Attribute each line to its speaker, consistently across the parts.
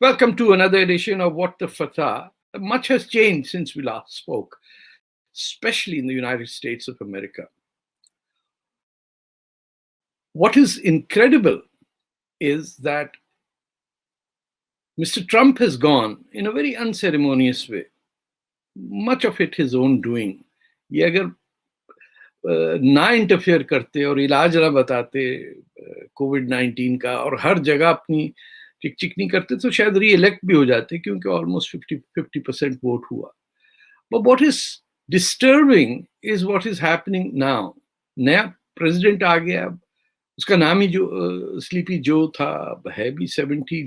Speaker 1: Welcome to another edition of What the Fatah. Much has changed since we last spoke, especially in the United States of America. What is incredible is that Mr. Trump has gone in a very unceremonious way, much of it his own doing. ये अगर ना interfere करते और इलाज ना बताते कोविड-19 का और हर जगह अपनी चिक-चिक नहीं करते तो शायद री-इलेक्ट भी हो जाते क्योंकि ऑलमोस्ट 50% वोट हुआ. But what is disturbing is what is happening now. नया प्रेसिडेंट आ गया, उसका नाम ही जो स्लीपी जो था, है भी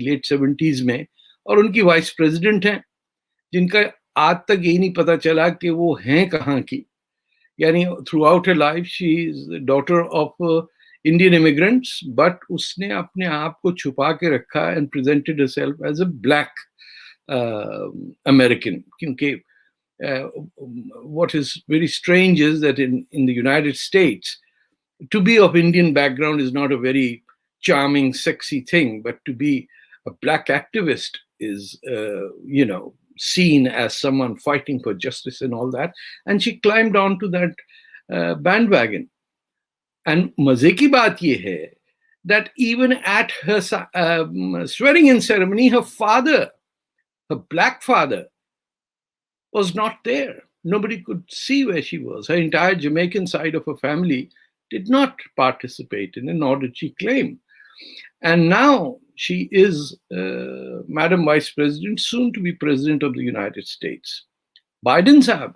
Speaker 1: लेट 70s में, और उनकी वाइस प्रेसिडेंट हैं जिनका आज तक यही नहीं पता चला कि वो हैं कहाँ की. यानी throughout her life she is daughter of Indian immigrants, but उसने अपने आप को छुपा के रखा and presented herself as a black American. क्योंकि what is very strange is that in the United States, to be of Indian background is not a very charming, sexy thing, but to be a black activist is, seen as someone fighting for justice and all that. And she climbed onto that bandwagon. And मजे की बात ये है that even at her swearing-in ceremony, her father, her black father, was not there. Nobody could see where she was. Her entire Jamaican side of her family did not participate in it, nor did she claim. And now she is Madam Vice President, soon to be President of the United States. Biden Saab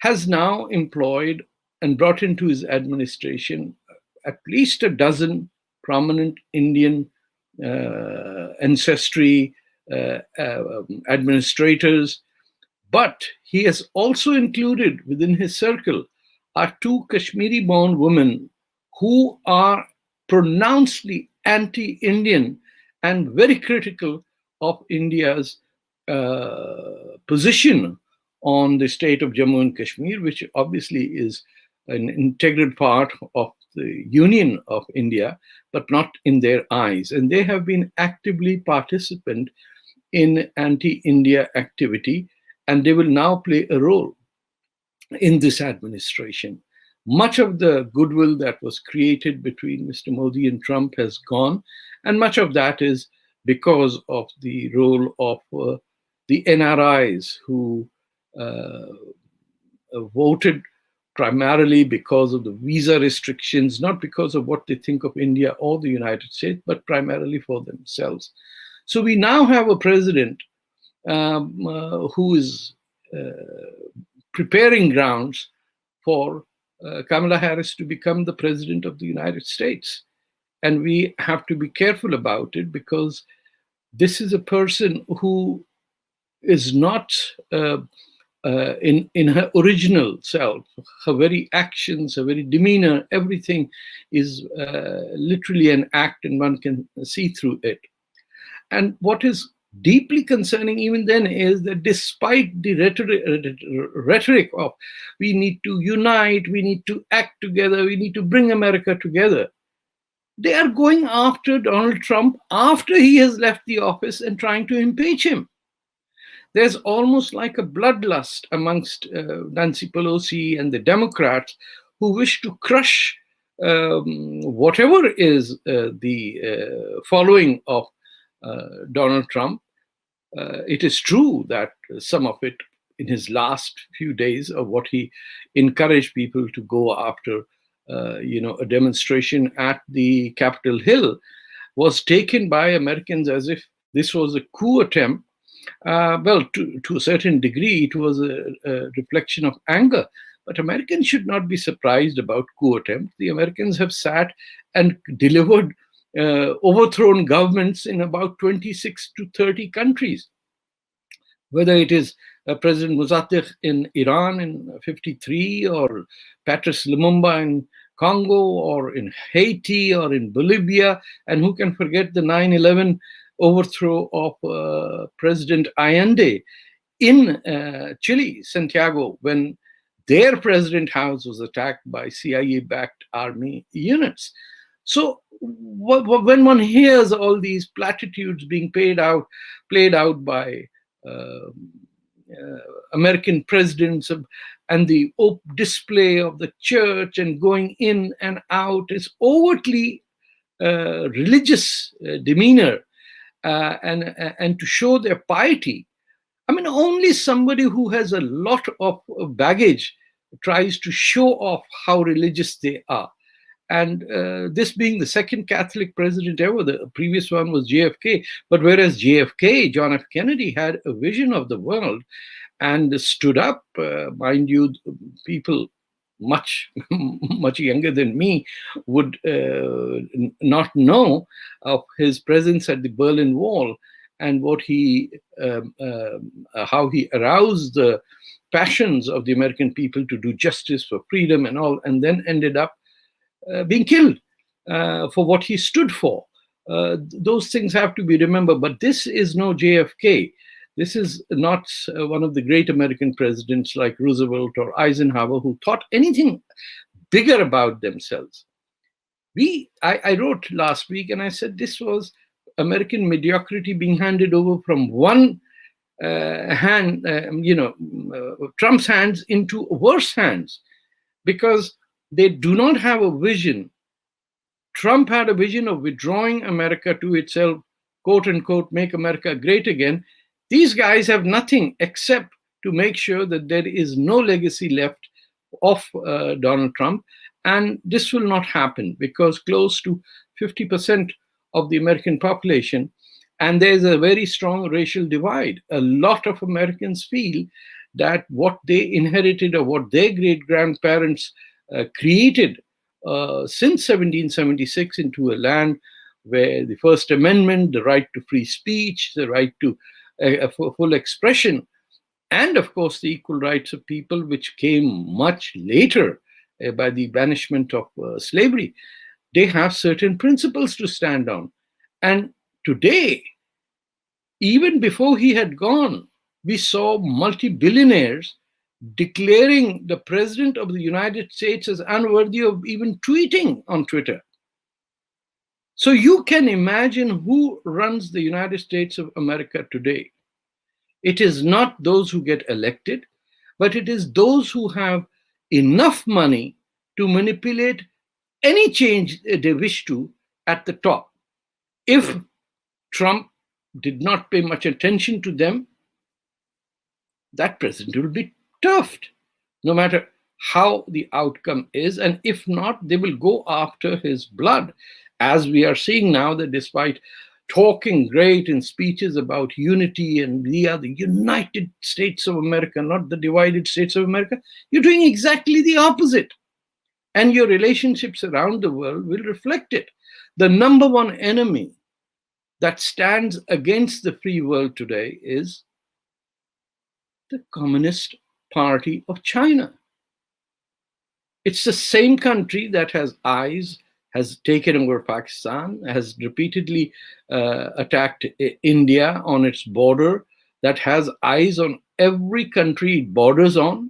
Speaker 1: has now employed and brought into his administration at least a dozen prominent Indian ancestry administrators. But he has also included within his circle are two Kashmiri-born women who are pronouncedly anti-Indian and very critical of India's position on the state of Jammu and Kashmir, which obviously is an integral part of the Union of India, but not in their eyes. And they have been actively participant in anti-India activity, and they will now play a role in this administration. Much of the goodwill that was created between Mr. Modi and Trump has gone, and much of that is because of the role of the NRIs who voted primarily because of the visa restrictions, not because of what they think of India or the United States, but primarily for themselves. So we now have a president who is preparing grounds for Kamala Harris to become the president of the United States. And we have to be careful about it because this is a person who is not in her original self. Her very actions, her very demeanor, everything is literally an act and one can see through it. And what is deeply concerning even then is that despite the rhetoric of we need to unite, we need to act together, we need to bring America together, they are going after Donald Trump after he has left the office and trying to impeach him. There's almost like a bloodlust amongst Nancy Pelosi and the Democrats who wish to crush whatever is the following of Donald Trump. It is true that some of it in his last few days of what he encouraged people to go after, a demonstration at the Capitol Hill was taken by Americans as if this was a coup attempt. Well, to a certain degree, it was a reflection of anger. But Americans should not be surprised about coup attempt. The Americans have sat and delivered overthrown governments in about 26 to 30 countries. Whether it is President Mossadegh in Iran in 53, or Patrice Lumumba in Congo, or in Haiti, or in Bolivia, and who can forget the 9/11 overthrow of President Allende in Chile, Santiago, when their president house was attacked by CIA-backed army units. So when one hears all these platitudes being played out by um, American presidents and the display of the church and going in and out is overtly religious demeanor, and to show their piety. I mean, only somebody who has a lot of baggage tries to show off how religious they are. And this being the second Catholic president ever, the previous one was JFK. But whereas JFK, John F. Kennedy, had a vision of the world and stood up, mind you, people much much younger than me would not know of his presence at the Berlin Wall and what how he aroused the passions of the American people to do justice for freedom and all, and then ended up being killed for what he stood for. Those things have to be remembered. But this is no JFK. This is not one of the great American presidents like Roosevelt or Eisenhower who thought anything bigger about themselves. I wrote last week and I said this was American mediocrity being handed over from one Trump's hands into worse hands, because they do not have a vision. Trump had a vision of withdrawing America to itself, quote unquote, make America great again. These guys have nothing except to make sure that there is no legacy left of Donald Trump. And this will not happen because close to 50% of the American population, and there's a very strong racial divide. A lot of Americans feel that what they inherited or what their great grandparents created since 1776 into a land where the First Amendment, the right to free speech, the right to full expression, and of course the equal rights of people, which came much later by the banishment of slavery, they have certain principles to stand on. And today, even before he had gone, we saw multi-billionaires declaring the president of the United States as unworthy of even tweeting on Twitter. So you can imagine who runs the United States of America today. It is not those who get elected, but it is those who have enough money to manipulate any change they wish to at the top. If Trump did not pay much attention to them, that president will be turfed, no matter how the outcome is. And if not, they will go after his blood, as we are seeing now that despite talking great in speeches about unity and we are the United States of America, not the divided States of America, you're doing exactly the opposite. And your relationships around the world will reflect it. The number one enemy that stands against the free world today is the Communist Party of China. It's the same country that has eyes, has taken over Pakistan, has repeatedly attacked India on its border, that has eyes on every country it borders on,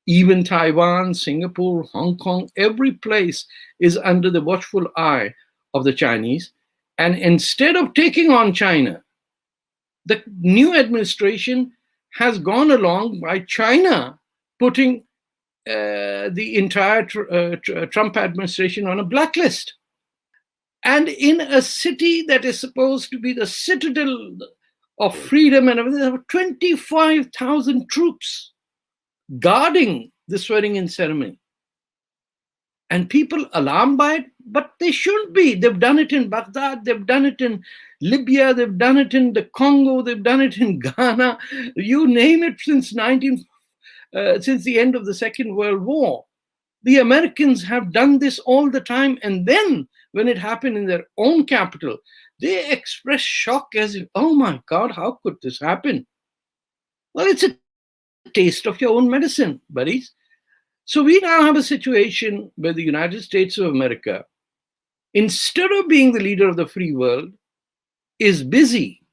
Speaker 1: even Taiwan, Singapore, Hong Kong, every place is under the watchful eye of the Chinese. And instead of taking on China, the new administration has gone along by China putting the entire Trump administration on a blacklist. And in a city that is supposed to be the citadel of freedom and everything, there were 25,000 troops guarding the swearing-in ceremony. And people alarmed by it, but they shouldn't be. They've done it in Baghdad, they've done it in Libya, they've done it in the Congo, they've done it in Ghana. You name it, since the end of the Second World War. The Americans have done this all the time. And then when it happened in their own capital, they expressed shock as if, oh my God, how could this happen? Well, it's a taste of your own medicine, buddies. So we now have a situation where the United States of America, instead of being the leader of the free world, is busy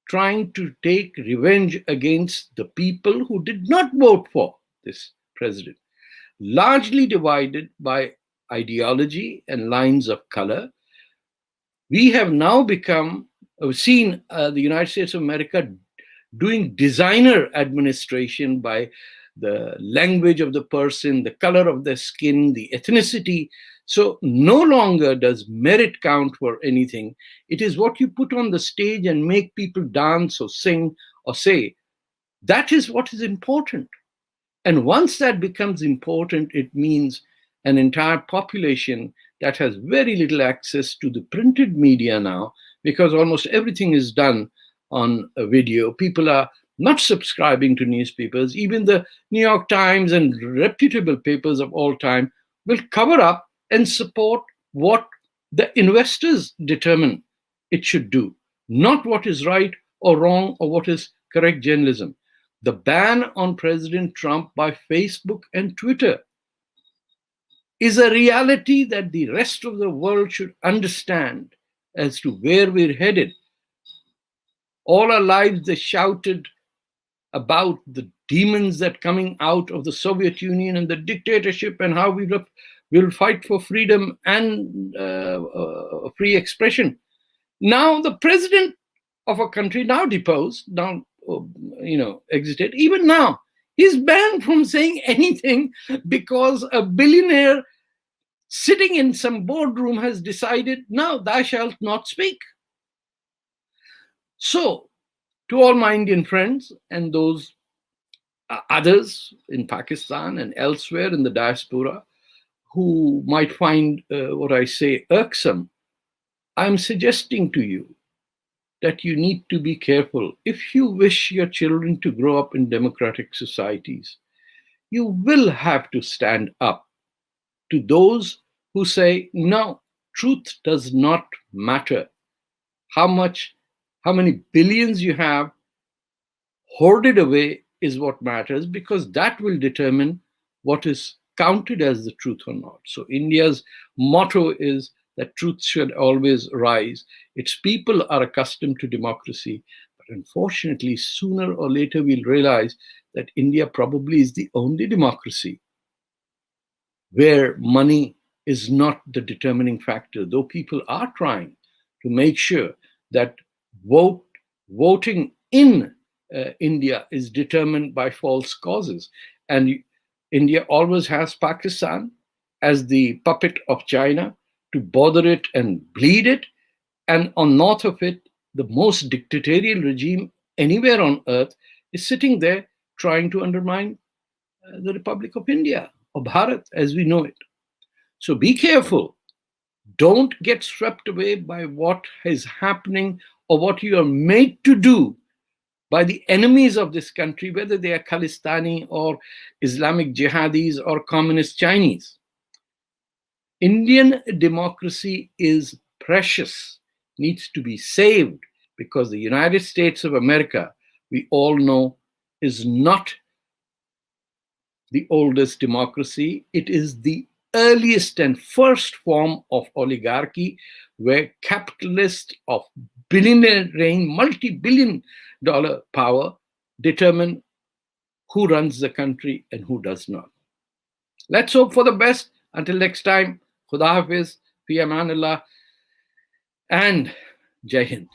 Speaker 1: trying to take revenge against the people who did not vote for this president, largely divided by ideology and lines of color. We have now seen the United States of America doing designer administration by the language of the person, the color of their skin, the ethnicity. So no longer does merit count for anything. It is what you put on the stage and make people dance or sing or say. That is what is important. And once that becomes important, it means an entire population that has very little access to the printed media now, because almost everything is done on a video. People are not subscribing to newspapers. Even the New York Times and reputable papers of all time will cover up and support what the investors determine it should do, not what is right or wrong or what is correct journalism. The ban on President Trump by Facebook and Twitter is a reality that the rest of the world should understand as to where we're headed. All our lives, they shouted about the demons that coming out of the Soviet Union and the dictatorship and how will fight for freedom and free expression. Now the president of a country, now deposed, now exited, even now, he's banned from saying anything because a billionaire sitting in some boardroom has decided, no, thou shalt not speak. So, to all my Indian friends and those others in Pakistan and elsewhere in the diaspora who might find what I say irksome, I'm suggesting to you that you need to be careful. If you wish your children to grow up in democratic societies, you will have to stand up to those who say, no, truth does not matter. How many billions you have hoarded away is what matters, because that will determine what is counted as the truth or not. So India's motto is that truth should always rise. Its people are accustomed to democracy, but unfortunately, sooner or later we'll realize that India probably is the only democracy where money is not the determining factor, though people are trying to make sure that voting in India is determined by false causes. And India always has Pakistan as the puppet of China to bother it and bleed it. And on north of it, the most dictatorial regime anywhere on earth is sitting there trying to undermine the Republic of India, or Bharat as we know it. So be careful. Don't get swept away by what is happening or what you are made to do by the enemies of this country, whether they are Khalistani or Islamic jihadis or communist Chinese. Indian democracy is precious, needs to be saved, because the United States of America, we all know, is not the oldest democracy. It is the earliest and first form of oligarchy, where capitalists of billionaire reign, multi-billion dollar power, determine who runs the country and who does not. Let's hope for the best. Until next time, Khuda Hafiz, Fi Amanullah, and Jai Hind.